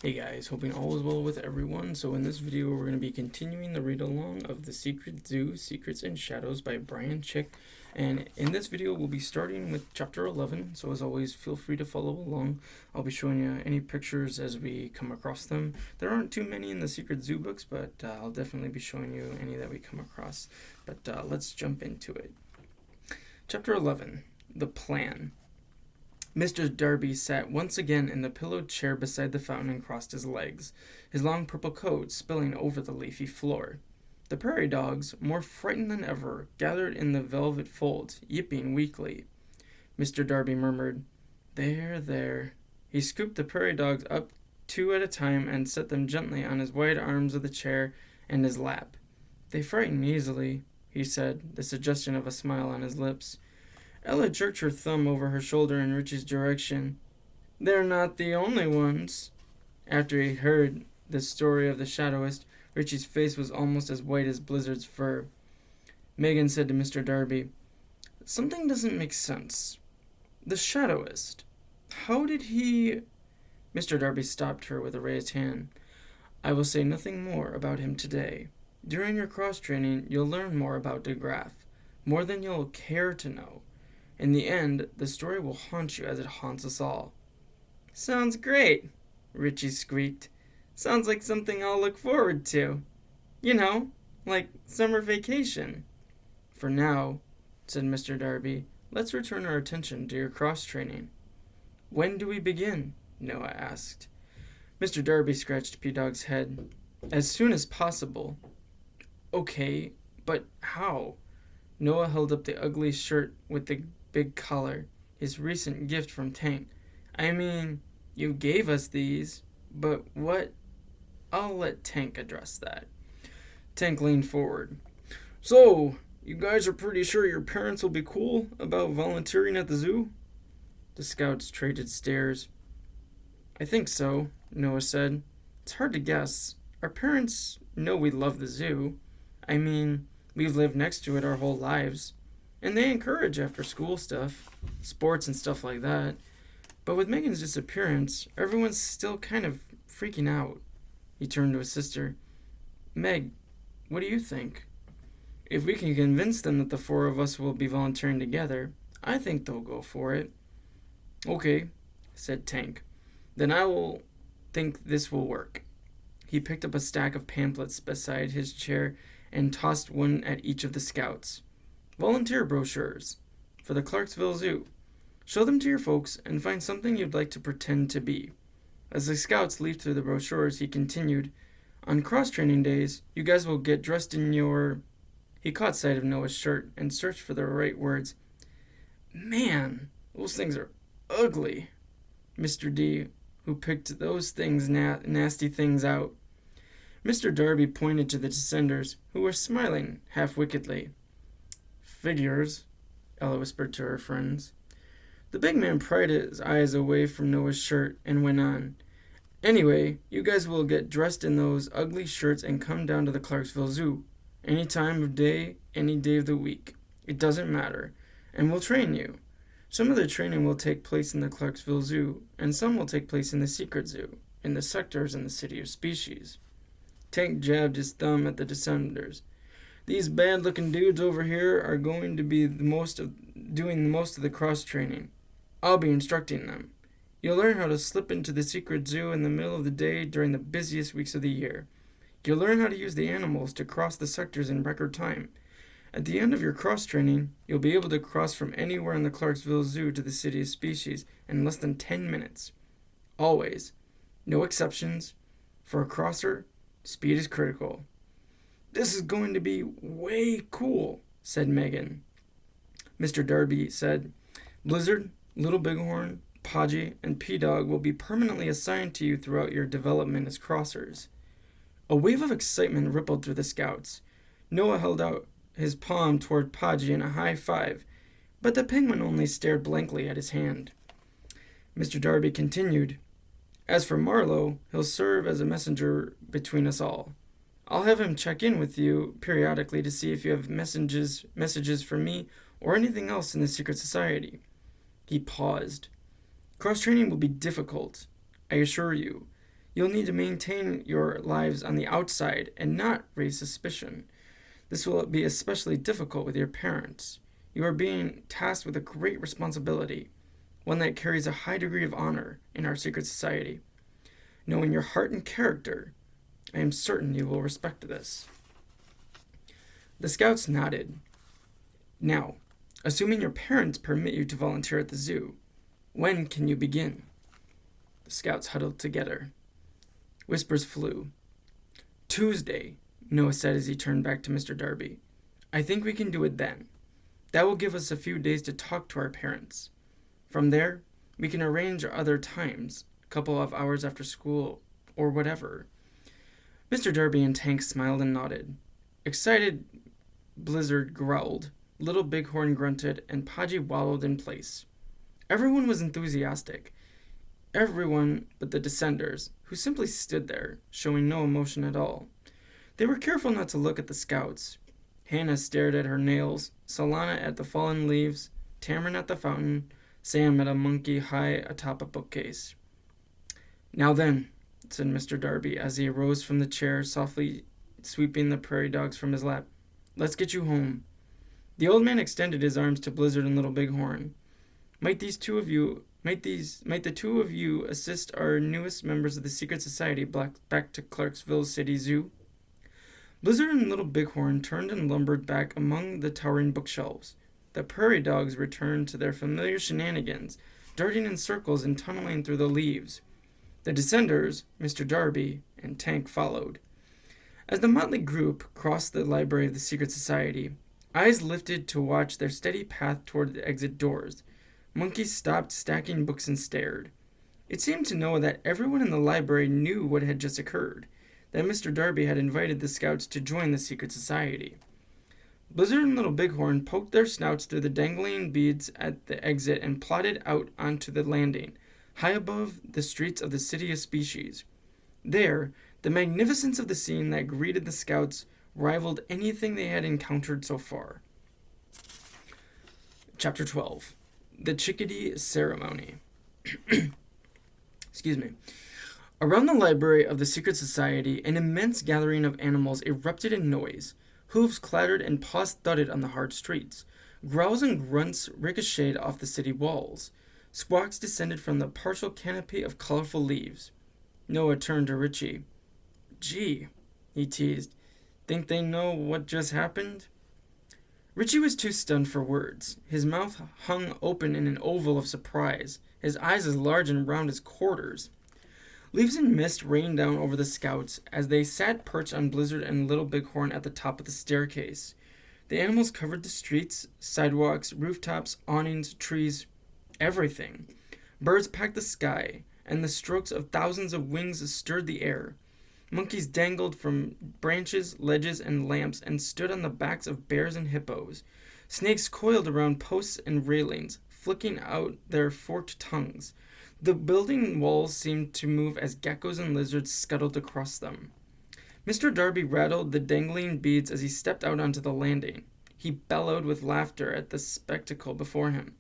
Hey guys, hoping all is well with everyone. So in this video we're going to be continuing the read along of The Secret Zoo, Secrets and Shadows by Brian Chick. And in this video we'll be starting with chapter 11, so as always feel free to follow along. I'll be showing you any pictures as we come across them. There aren't too many in the Secret Zoo books, but I'll definitely be showing you any that we come across. But let's jump into it. Chapter 11, The Plan. Mr. Darby sat once again in the pillowed chair beside the fountain and crossed his legs, his long purple coat spilling over the leafy floor. The prairie dogs, more frightened than ever, gathered in the velvet folds, yipping weakly. Mr. Darby murmured, "There, there." He scooped the prairie dogs up two at a time and set them gently on his wide arms of the chair and his lap. "They frighten easily," he said, the suggestion of a smile on his lips. Ella jerked her thumb over her shoulder in Richie's direction. "They're not the only ones." After he heard the story of the shadowist, Richie's face was almost as white as Blizzard's fur. Megan said to Mr. Darby, "Something doesn't make sense. The shadowist. How did he—" Mr. Darby stopped her with a raised hand. "I will say nothing more about him today. During your cross-training, you'll learn more about de Graaf, more than you'll care to know. In the end, the story will haunt you as it haunts us all." "Sounds great," Richie squeaked. "Sounds like something I'll look forward to. You know, like summer vacation." "For now," said Mr. Darby, "let's return our attention to your cross-training." "When do we begin?" Noah asked. Mr. Darby scratched P-Dog's head. "As soon as possible." "Okay, but how?" Noah held up the ugly shirt with the big collar, his recent gift from Tank. "I mean, you gave us these, but what—" "I'll let Tank address that." Tank leaned forward. "So, you guys are pretty sure your parents will be cool about volunteering at the zoo?" The scouts traded stares. "I think so," Noah said. "It's hard to guess. Our parents know we love the zoo. I mean, we've lived next to it our whole lives. And they encourage after-school stuff, sports and stuff like that. But with Megan's disappearance, everyone's still kind of freaking out." He turned to his sister. "Meg, what do you think? If we can convince them that the four of us will be volunteering together, I think they'll go for it." "Okay," said Tank. "Then I will think this will work." He picked up a stack of pamphlets beside his chair and tossed one at each of the scouts. "Volunteer brochures for the Clarksville Zoo. Show them to your folks and find something you'd like to pretend to be." As the scouts leafed through the brochures, he continued, "On cross-training days, you guys will get dressed in your—" He caught sight of Noah's shirt and searched for the right words. "Man, those things are ugly." Mr. D, who picked those things nasty things out. Mr. Darby pointed to the descenders, who were smiling half-wickedly. "Figures," Ella whispered to her friends. The big man pried his eyes away from Noah's shirt and went on. "Anyway, you guys will get dressed in those ugly shirts and come down to the Clarksville Zoo. Any time of day, any day of the week. It doesn't matter. And we'll train you. Some of the training will take place in the Clarksville Zoo, and some will take place in the Secret Zoo, in the sectors in the City of Species." Tank jabbed his thumb at the descenders. "These bad-looking dudes over here are going to be doing most of the cross-training. I'll be instructing them. You'll learn how to slip into the Secret Zoo in the middle of the day during the busiest weeks of the year. You'll learn how to use the animals to cross the sectors in record time. At the end of your cross-training, you'll be able to cross from anywhere in the Clarksville Zoo to the City of Species in less than 10 minutes. Always. No exceptions. For a crosser, speed is critical." "This is going to be way cool," said Megan. Mr. Darby said, "Blizzard, Little Bighorn, Podgy, and P-Dog will be permanently assigned to you throughout your development as crossers." A wave of excitement rippled through the scouts. Noah held out his palm toward Podgy in a high five, but the penguin only stared blankly at his hand. Mr. Darby continued, "As for Marlowe, he'll serve as a messenger between us all. I'll have him check in with you periodically to see if you have messages from me or anything else in the secret society." He paused. "Cross-training will be difficult, I assure you. You'll need to maintain your lives on the outside and not raise suspicion. This will be especially difficult with your parents. You are being tasked with a great responsibility, one that carries a high degree of honor in our secret society. Knowing your heart and character, I am certain you will respect this." The scouts nodded. "Now, assuming your parents permit you to volunteer at the zoo, when can you begin?" The scouts huddled together. Whispers flew. "Tuesday," Noah said as he turned back to Mr. Darby. "I think we can do it then. That will give us a few days to talk to our parents. From there, we can arrange other times, a couple of hours after school, or whatever." Mr. Darby and Tank smiled and nodded. Excited, Blizzard growled, Little Bighorn grunted, and Podgy wallowed in place. Everyone was enthusiastic. Everyone but the Descenders, who simply stood there, showing no emotion at all. They were careful not to look at the scouts. Hannah stared at her nails, Solana at the fallen leaves, Tamarin at the fountain, Sam at a monkey high atop a bookcase. "Now then," said Mr. Darby as he arose from the chair, softly sweeping the prairie dogs from his lap. "Let's get you home." The old man extended his arms to Blizzard and Little Bighorn. Might the two of you assist our newest members of the secret society back to Clarksville City Zoo?" Blizzard and Little Bighorn turned and lumbered back among the towering bookshelves. The prairie dogs returned to their familiar shenanigans, darting in circles and tunneling through the leaves. The Descenders, Mr. Darby, and Tank followed. As the motley group crossed the library of the secret society, eyes lifted to watch their steady path toward the exit doors. Monkeys stopped stacking books and stared. It seemed to Noah that everyone in the library knew what had just occurred, that Mr. Darby had invited the scouts to join the secret society. Blizzard and Little Bighorn poked their snouts through the dangling beads at the exit and plodded out onto the landing, high above the streets of the City of Species. There, the magnificence of the scene that greeted the scouts rivaled anything they had encountered so far. Chapter 12. The Chickadee Ceremony. Excuse me. Around the library of the secret society, an immense gathering of animals erupted in noise. Hooves clattered and paws thudded on the hard streets. Growls and grunts ricocheted off the city walls. Squawks descended from the partial canopy of colorful leaves. Noah turned to Richie. "Gee," he teased, "think they know what just happened?" Richie was too stunned for words. His mouth hung open in an oval of surprise, his eyes as large and round as quarters. Leaves and mist rained down over the scouts as they sat perched on Blizzard and Little Bighorn at the top of the staircase. The animals covered the streets, sidewalks, rooftops, awnings, trees, everything. Birds packed the sky, and the strokes of thousands of wings stirred the air. Monkeys dangled from branches, ledges, and lamps and stood on the backs of bears and hippos. Snakes coiled around posts and railings, flicking out their forked tongues. The building walls seemed to move as geckos and lizards scuttled across them. Mr. Darby rattled the dangling beads as he stepped out onto the landing. He bellowed with laughter at the spectacle before him.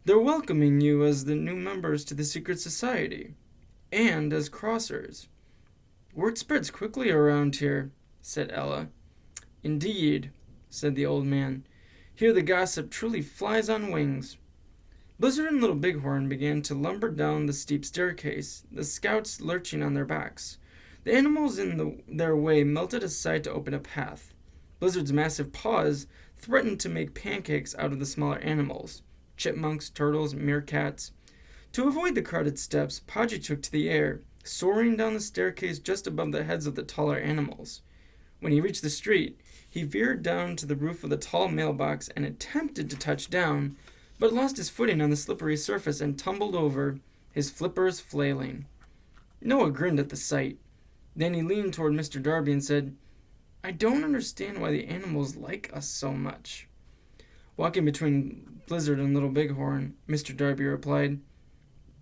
"They're welcoming you as the new members to the secret society, and as crossers." "Word spreads quickly around here," said Ella. "Indeed," said the old man. "Here the gossip truly flies on wings." Blizzard and Little Bighorn began to lumber down the steep staircase, the scouts lurching on their backs. The animals in their way melted aside to open a path. Blizzard's massive paws threatened to make pancakes out of the smaller animals, chipmunks, turtles, meerkats. To avoid the crowded steps, Podgy took to the air, soaring down the staircase just above the heads of the taller animals. When he reached the street, he veered down to the roof of the tall mailbox and attempted to touch down, but lost his footing on the slippery surface and tumbled over, his flippers flailing. Noah grinned at the sight. Then he leaned toward Mr. Darby and said, "I don't understand why the animals like us so much." Walking between Blizzard and Little Bighorn, Mr. Darby replied,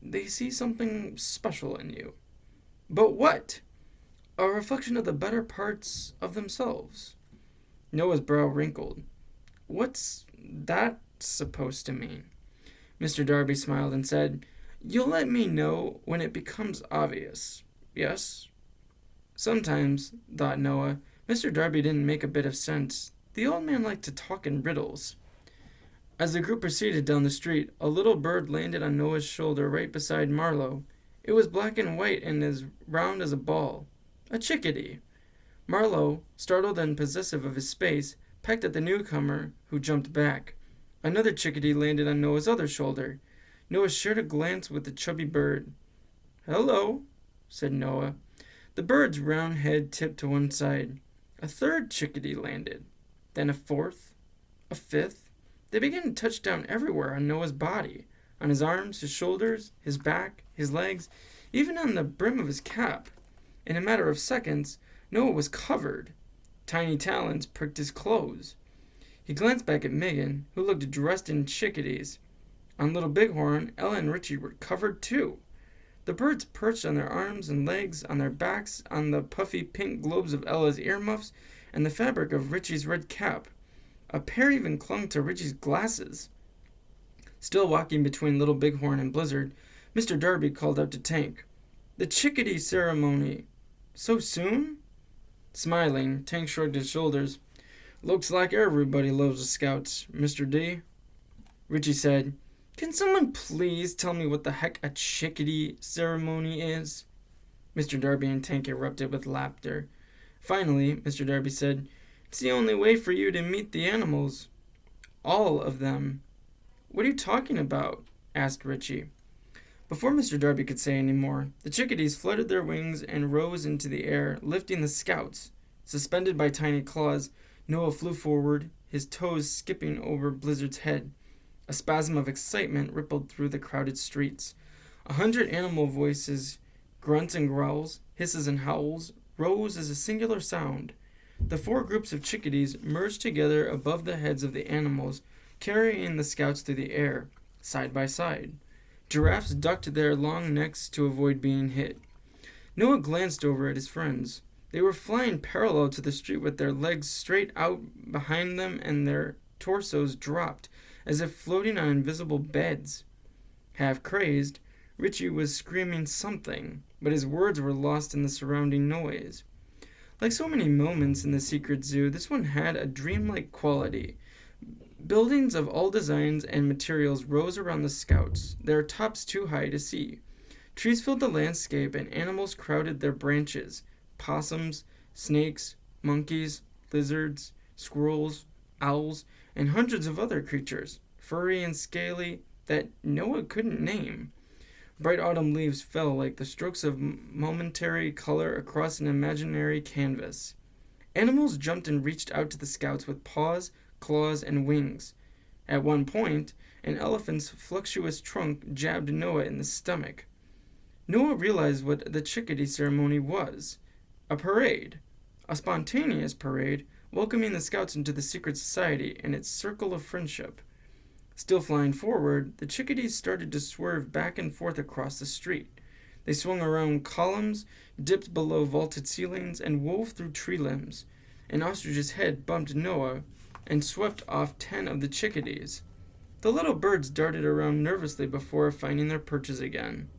"They see something special in you." "But what?" "A reflection of the better parts of themselves." Noah's brow wrinkled. "What's that supposed to mean?" Mr. Darby smiled and said, "You'll let me know when it becomes obvious. Yes? Sometimes, thought Noah, Mr. Darby didn't make a bit of sense. The old man liked to talk in riddles. As the group proceeded down the street, a little bird landed on Noah's shoulder right beside Marlowe. It was black and white and as round as a ball. A chickadee. Marlowe, startled and possessive of his space, pecked at the newcomer, who jumped back. Another chickadee landed on Noah's other shoulder. Noah shared a glance with the chubby bird. "Hello," said Noah. The bird's round head tipped to one side. A third chickadee landed. Then a fourth. A fifth. They began to touch down everywhere on Noah's body. On his arms, his shoulders, his back, his legs, even on the brim of his cap. In a matter of seconds, Noah was covered. Tiny talons pricked his clothes. He glanced back at Megan, who looked dressed in chickadees. On Little Bighorn, Ella and Richie were covered too. The birds perched on their arms and legs, on their backs, on the puffy pink globes of Ella's earmuffs, and the fabric of Richie's red cap. A pair even clung to Richie's glasses. Still walking between Little Bighorn and Blizzard, Mr. Darby called out to Tank, "The Chickadee ceremony. So soon?" Smiling, Tank shrugged his shoulders. "Looks like everybody loves the Scouts, Mr. D." Richie said, "Can someone please tell me what the heck a Chickadee ceremony is?" Mr. Darby and Tank erupted with laughter. Finally, Mr. Darby said, "It's the only way for you to meet the animals. All of them." "What are you talking about?" asked Richie. Before Mr. Darby could say any more, the chickadees fluttered their wings and rose into the air, lifting the Scouts. Suspended by tiny claws, Noah flew forward, his toes skipping over Blizzard's head. A spasm of excitement rippled through the crowded streets. 100 animal voices, grunts and growls, hisses and howls, rose as a singular sound. The 4 groups of chickadees merged together above the heads of the animals, carrying the Scouts through the air, side by side. Giraffes ducked their long necks to avoid being hit. Noah glanced over at his friends. They were flying parallel to the street with their legs straight out behind them and their torsos dropped, as if floating on invisible beds. Half crazed, Richie was screaming something, but his words were lost in the surrounding noise. Like so many moments in the secret zoo, this one had a dreamlike quality. Buildings of all designs and materials rose around the Scouts, their tops too high to see. Trees filled the landscape and animals crowded their branches. Possums, snakes, monkeys, lizards, squirrels, owls, and hundreds of other creatures, furry and scaly, that Noah couldn't name. Bright autumn leaves fell like the strokes of momentary color across an imaginary canvas. Animals jumped and reached out to the Scouts with paws, claws, and wings. At one point, an elephant's flexuous trunk jabbed Noah in the stomach. Noah realized what the Chickadee ceremony was. A parade. A spontaneous parade, welcoming the Scouts into the secret society and its circle of friendship. Still flying forward, the chickadees started to swerve back and forth across the street. They swung around columns, dipped below vaulted ceilings, and wove through tree limbs. An ostrich's head bumped Noah and swept off 10 of the chickadees. The little birds darted around nervously before finding their perches again.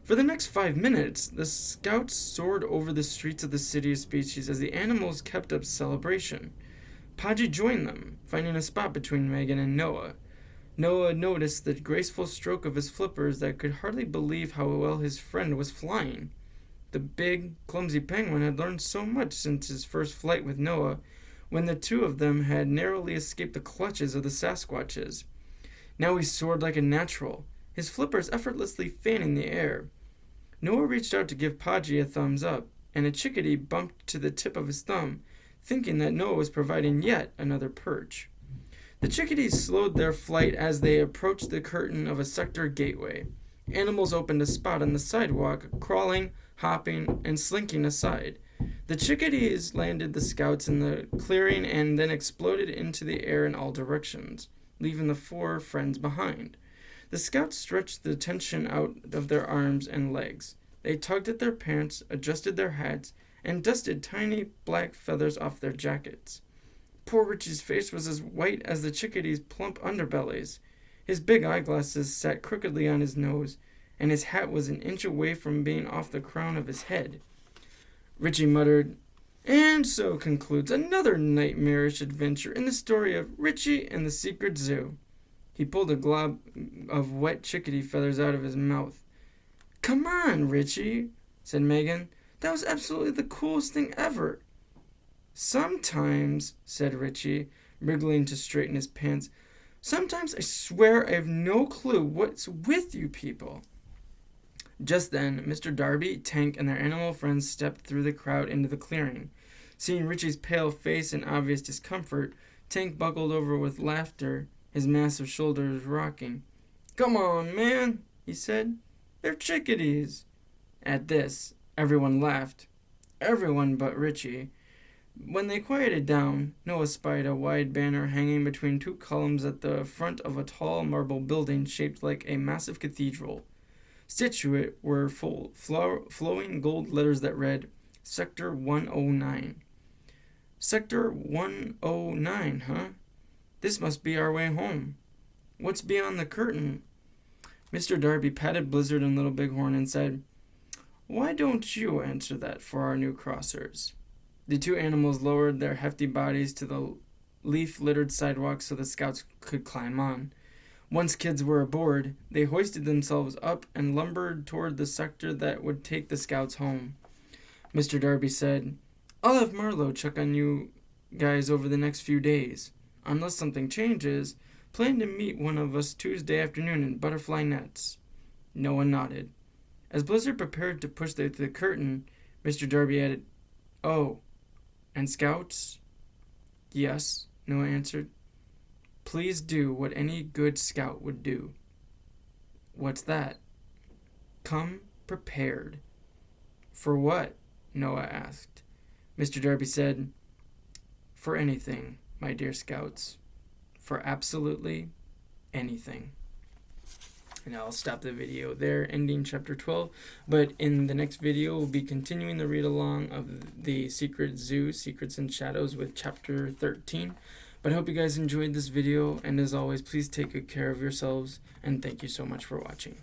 For the next 5 minutes, the Scouts soared over the streets of the city of species as the animals kept up celebration. Podgy joined them, finding a spot between Megan and Noah. Noah noticed the graceful stroke of his flippers that could hardly believe how well his friend was flying. The big, clumsy penguin had learned so much since his first flight with Noah, when the two of them had narrowly escaped the clutches of the Sasquatches. Now he soared like a natural, his flippers effortlessly fanning the air. Noah reached out to give Podgy a thumbs up, and a chickadee bumped to the tip of his thumb, thinking that Noah was providing yet another perch. The chickadees slowed their flight as they approached the curtain of a sector gateway. Animals opened a spot on the sidewalk, crawling, hopping, and slinking aside. The chickadees landed the Scouts in the clearing and then exploded into the air in all directions, leaving the 4 friends behind. The Scouts stretched the tension out of their arms and legs. They tugged at their pants, adjusted their hats, and dusted tiny black feathers off their jackets. Poor Richie's face was as white as the chickadees' plump underbellies. His big eyeglasses sat crookedly on his nose, and his hat was an inch away from being off the crown of his head. Richie muttered, "And so concludes another nightmarish adventure in the story of Richie and the Secret Zoo." He pulled a glob of wet chickadee feathers out of his mouth. "Come on, Richie," said Megan. "That was absolutely the coolest thing ever." "Sometimes," said Richie, wriggling to straighten his pants, "sometimes I swear I have no clue what's with you people." Just then, Mr. Darby, Tank, and their animal friends stepped through the crowd into the clearing. Seeing Richie's pale face and obvious discomfort, Tank buckled over with laughter, his massive shoulders rocking. "Come on, man," he said. "They're chickadees." At this, everyone laughed. Everyone but Richie. When they quieted down, Noah spied a wide banner hanging between two columns at the front of a tall marble building shaped like a massive cathedral. Stitched to it were flowing gold letters that read, Sector 109. Sector 109, huh? This must be our way home. What's beyond the curtain? Mr. Darby patted Blizzard and Little Bighorn and said, "Why don't you answer that for our new crossers?" The two animals lowered their hefty bodies to the leaf-littered sidewalk so the scouts could climb on. Once kids were aboard, they hoisted themselves up and lumbered toward the sector that would take the scouts home. Mr. Darby said, "I'll have Marlowe check on you guys over the next few days. Unless something changes, plan to meet one of us Tuesday afternoon in Butterfly Nets." Noah nodded. As Blizzard prepared to push the curtain, Mr. Darby added, "Oh, and scouts?" "Yes," Noah answered. "Please do what any good scout would do." "What's that?" "Come prepared." "For what?" Noah asked. Mr. Darby said, "For anything, my dear scouts. For absolutely anything." And I'll stop the video there, ending chapter 12. But in the next video, we'll be continuing the read-along of the Secret Zoo, Secrets and Shadows, with chapter 13. But I hope you guys enjoyed this video, and as always, please take good care of yourselves, and thank you so much for watching.